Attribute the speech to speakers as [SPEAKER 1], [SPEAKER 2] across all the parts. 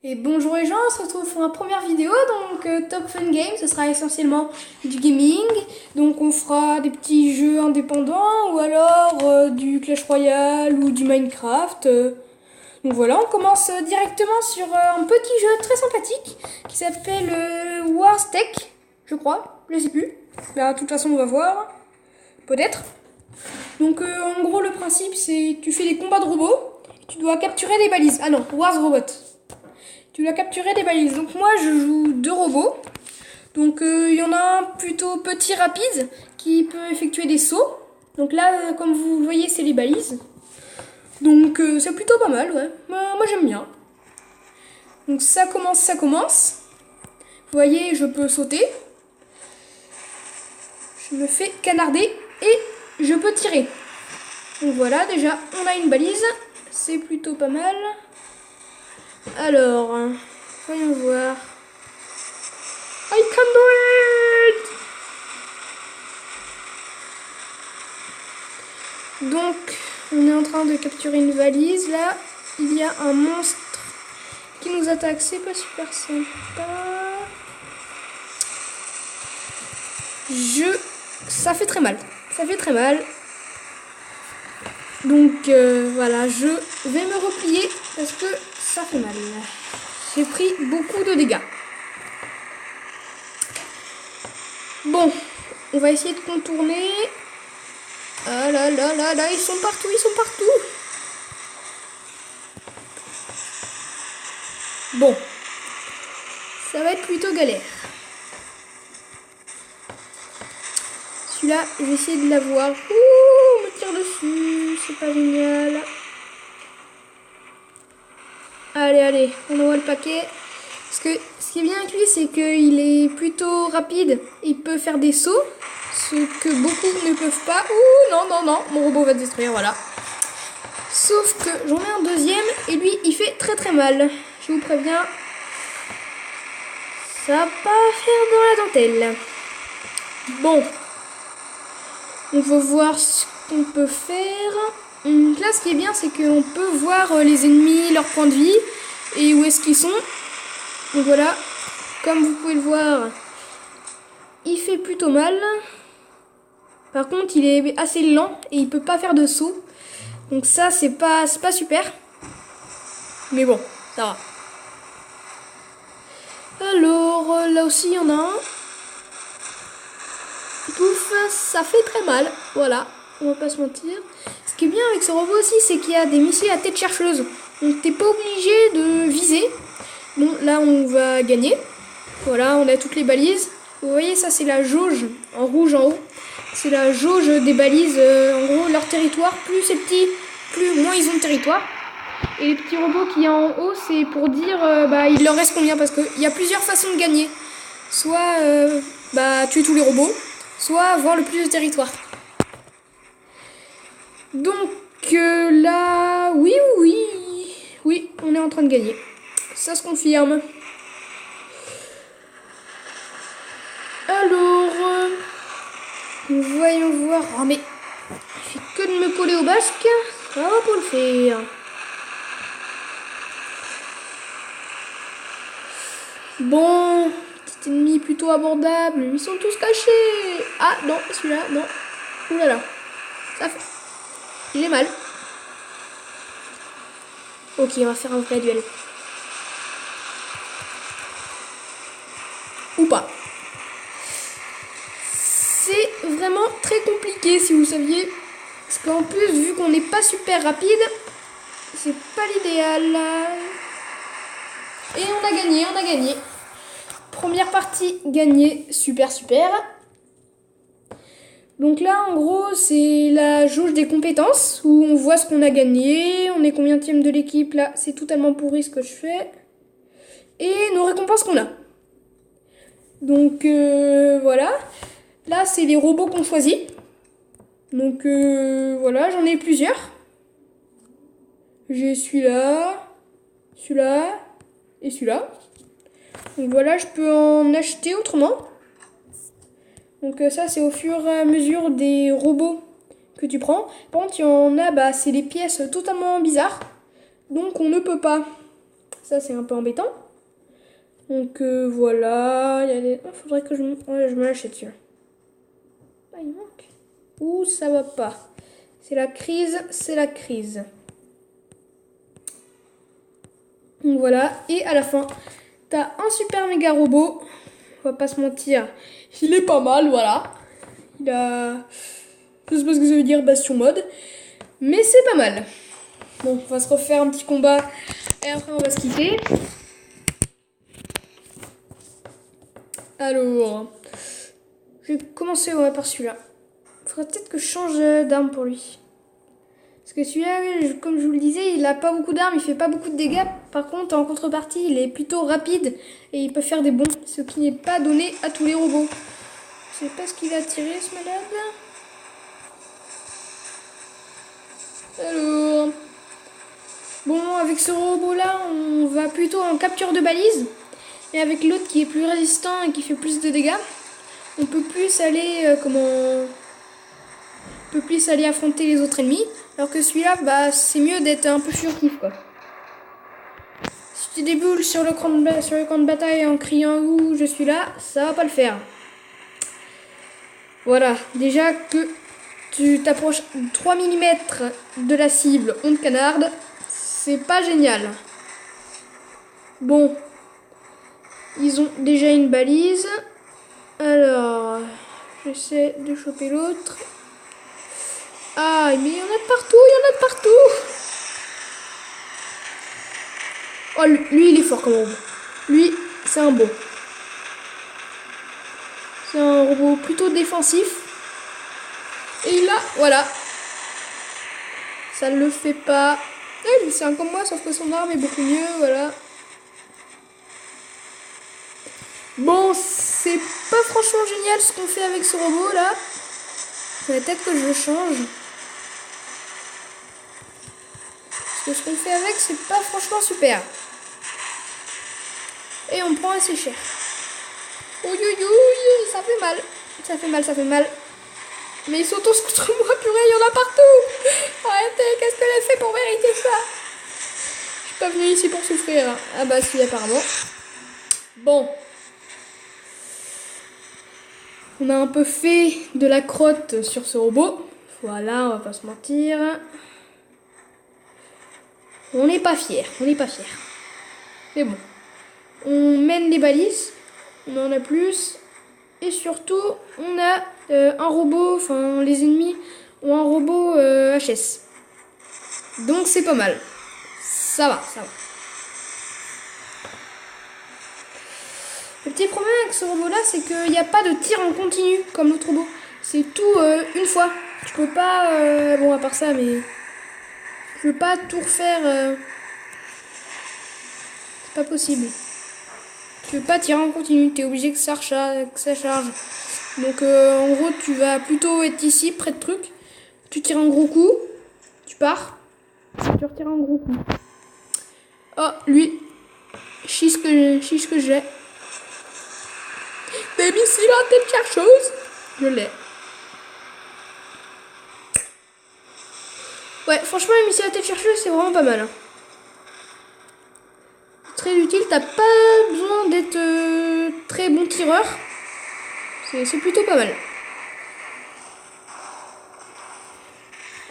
[SPEAKER 1] Et bonjour les gens, on se retrouve pour ma première vidéo, donc Top Fun Game, ce sera essentiellement du gaming, donc on fera des petits jeux indépendants ou alors du Clash Royale ou du Minecraft. Donc voilà, on commence directement sur un petit jeu très sympathique qui s'appelle Wars Tech, je crois, je sais plus, mais de toute façon on va voir, peut-être. Donc en gros le principe c'est que tu fais des combats de robots, tu dois capturer des balises, ah non, Wars Robot. Tu dois capturer des balises. Donc moi je joue deux robots. Donc il y en a un plutôt petit rapide qui peut effectuer des sauts. Donc là comme vous voyez c'est les balises. Donc c'est plutôt pas mal, ouais. Moi j'aime bien. Donc ça commence. Vous voyez je peux sauter. Je me fais canarder et je peux tirer. Donc voilà, déjà on a une balise. C'est plutôt pas mal. Alors, voyons voir. I can do it! Donc, on est en train de capturer une valise. Là, il y a un monstre qui nous attaque. C'est pas super sympa. Ça fait très mal. Ça fait très mal. Donc, voilà, je vais me replier parce que ça fait mal. J'ai pris beaucoup de dégâts. Bon, on va essayer de contourner. Ah là là là là, ils sont partout. Bon, ça va être plutôt galère. Celui-là, je vais essayer de l'avoir. Ouh, on me tire dessus, c'est pas génial. Allez, on envoie le paquet. Parce que ce qui est bien avec lui, c'est qu'il est plutôt rapide. Il peut faire des sauts, ce que beaucoup ne peuvent pas. Ouh, non, mon robot va détruire, voilà. Sauf que j'en mets un deuxième et lui, il fait très mal. Je vous préviens, ça va pas faire dans la dentelle. Bon, on va voir ce qu'on peut faire. Là, ce qui est bien, c'est qu'on peut voir les ennemis, leur point de vie et où est-ce qu'ils sont. Donc voilà, comme vous pouvez le voir, il fait plutôt mal. Par contre, il est assez lent et il peut pas faire de saut. Donc ça, c'est pas super. Mais bon, ça va. Alors, là aussi, il y en a un. Pouf, ça fait très mal. Voilà, on va pas se mentir. Ce qui est bien avec ce robot aussi, c'est qu'il y a des missiles à tête chercheuse. Donc t'es pas obligé de viser. Bon, là, on va gagner. Voilà, on a toutes les balises. Vous voyez, ça, c'est la jauge en rouge en haut. C'est la jauge des balises. En gros, leur territoire, plus c'est petit, moins ils ont de territoire. Et les petits robots qu'il y a en haut, c'est pour dire il leur reste combien. Parce qu'il y a plusieurs façons de gagner. Soit tuer tous les robots, soit avoir le plus de territoire. Donc là, oui, on est en train de gagner. Ça se confirme. Alors, voyons voir. Oh mais, il fait que de me coller au basque. Ça va pour le faire. Bon, petit ennemi plutôt abordable. Ils sont tous cachés. Ah non, celui-là, non. Ouh là là. Ça fait... Il est mal. Ok, on va faire un vrai duel. Ou pas. C'est vraiment très compliqué si vous saviez. Parce qu'en plus, vu qu'on n'est pas super rapide, c'est pas l'idéal. Et on a gagné. Première partie gagnée, super. Donc là, en gros, c'est la jauge des compétences, où on voit ce qu'on a gagné, on est combienième de l'équipe, là, c'est totalement pourri ce que je fais. Et nos récompenses qu'on a. Donc voilà, là c'est les robots qu'on choisit. Donc voilà, j'en ai plusieurs. J'ai celui-là et celui-là. Donc voilà, je peux en acheter autrement. Donc ça c'est au fur et à mesure des robots que tu prends. Par contre il y en a, c'est des pièces totalement bizarres. Donc on ne peut pas. Ça, c'est un peu embêtant. Donc voilà, il y a des... Oh, faudrait que je me l'achète celui-là. Ah, il manque. Ouh, ça va pas. C'est la crise, c'est la crise. Donc voilà, et à la fin, t'as un super méga robot. On va pas se mentir, il est pas mal, voilà. Il a... Je sais pas ce que ça veut dire, bastion mode. Mais c'est pas mal. Bon, on va se refaire un petit combat et après on va se quitter. Alors, je vais commencer par celui-là. Faudrait peut-être que je change d'arme pour lui. Parce que celui-là, comme je vous le disais, il a pas beaucoup d'armes, il fait pas beaucoup de dégâts. Par contre, en contrepartie, il est plutôt rapide et il peut faire des bonds, ce qui n'est pas donné à tous les robots. Je sais pas ce qu'il a tiré, ce malade. Alors, bon, avec ce robot-là, on va plutôt en capture de balise. Et avec l'autre qui est plus résistant et qui fait plus de dégâts, on peut plus aller affronter les autres ennemis. Alors que celui-là, bah, c'est mieux d'être un peu furtif, quoi. Si tu déboules sur le camp de bataille en criant « Ouh, je suis là », ça va pas le faire. Voilà, déjà que tu t'approches 3 mm de la cible, on te canarde, c'est pas génial. Bon, ils ont déjà une balise. Alors, j'essaie de choper l'autre. Ah, mais il y en a de partout, il y en a de partout. Oh, lui, il est fort comme robot. Lui, c'est un bon. C'est un robot plutôt défensif. Et là, voilà. Ça ne le fait pas. C'est un comme moi, sauf que son arme est beaucoup mieux, voilà. Bon, c'est pas franchement génial ce qu'on fait avec ce robot là. Peut-être que je le change. Parce que ce qu'on fait avec, c'est pas franchement super. Et on prend assez cher. Ouh, ça fait mal. Ça fait mal, ça fait mal. Mais ils sont tous contre moi, purée, il y en a partout. Arrêtez, qu'est-ce que j'ai fait pour mériter ça? Je suis pas venue ici pour souffrir. Ah bah si, apparemment. Bon. On a un peu fait de la crotte sur ce robot. Voilà, on va pas se mentir. On n'est pas fiers, on n'est pas fiers. Mais bon. On mène les balises. On en a plus. Et surtout, on a un robot, enfin les ennemis ont un robot HS. Donc c'est pas mal. Ça va, ça va. Le petit problème avec ce robot là, c'est qu'il n'y a pas de tir en continu comme l'autre robot. C'est tout une fois. Tu peux pas, bon à part ça, mais je peux pas tout refaire. C'est pas possible. Tu peux pas tirer en continu, tu es obligé que ça charge. Donc en gros, tu vas plutôt être ici, près de truc. Tu tires un gros coup, tu pars, tu retires un gros coup. Oh, lui, chie ce que j'ai. Des missiles à tête chercheuse. Je l'ai. Ouais, franchement, les missiles à tête chercheuse, c'est vraiment pas mal. Hein. Très utile, t'as pas besoin d'être très bon tireur. C'est plutôt pas mal.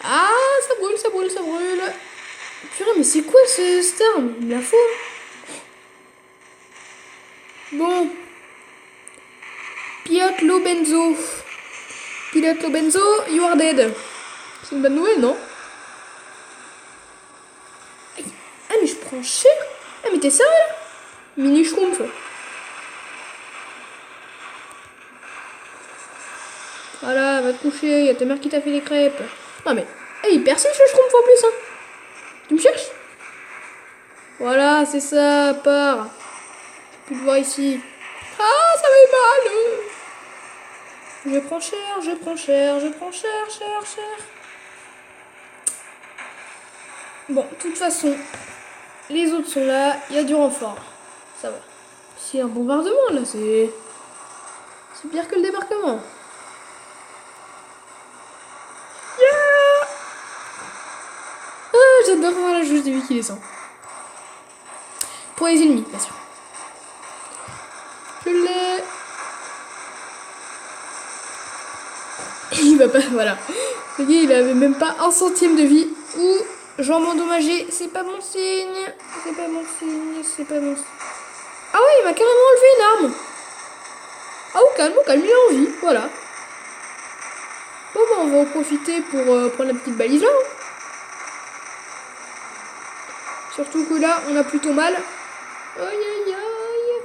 [SPEAKER 1] Ah, ça brûle, ça brûle, ça brûle. Purée, mais c'est quoi cette arme? Il me la faut. Bon. Pilote Lobenzo. Pilote Lobenzo, you are dead. C'est une bonne nouvelle, non? Ah, mais je prends cher. Ah, mais t'es sérieux? Mini Schtroumpf. Voilà, va te coucher, y a ta mère qui t'a fait des crêpes. Non mais, il persiste le Schtroumpf en plus, hein. Tu me cherches? Voilà, c'est ça, part. Je peux te voir ici. Ah, ça fait mal. Je prends cher, je prends cher, je prends cher. Bon, de toute façon, les autres sont là, il y a du renfort. Ça va. C'est un bombardement là, c'est pire que le débarquement. Yeah. Ah, j'adore voir la jauge de vie qui descend. Pour les ennemis, bien sûr. Je l'ai. Il va pas... Voilà. Le gars, il avait même pas un centime de vie. Ou jambes endommagées. C'est pas bon signe. C'est pas bon signe. C'est pas bon signe. Ah ouais, il m'a carrément enlevé une arme. Ah, au calme, il a envie. Voilà. Bon, bah, on va en profiter pour prendre la petite balise là. Surtout que là, on a plutôt mal. Aïe, aïe, aïe.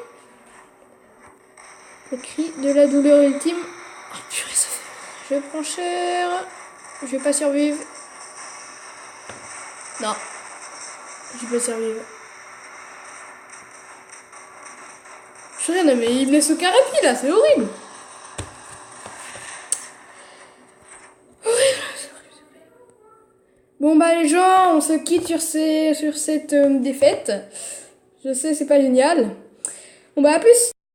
[SPEAKER 1] Le cri de la douleur ultime. Oh purée, ça fait... Je prends cher. Je vais pas survivre. Non. Je vais pas survivre. Je rien, mais il me laisse au carapie là, c'est horrible. Bon bah les gens, on se quitte sur cette défaite. Je sais, c'est pas génial. Bon bah à plus.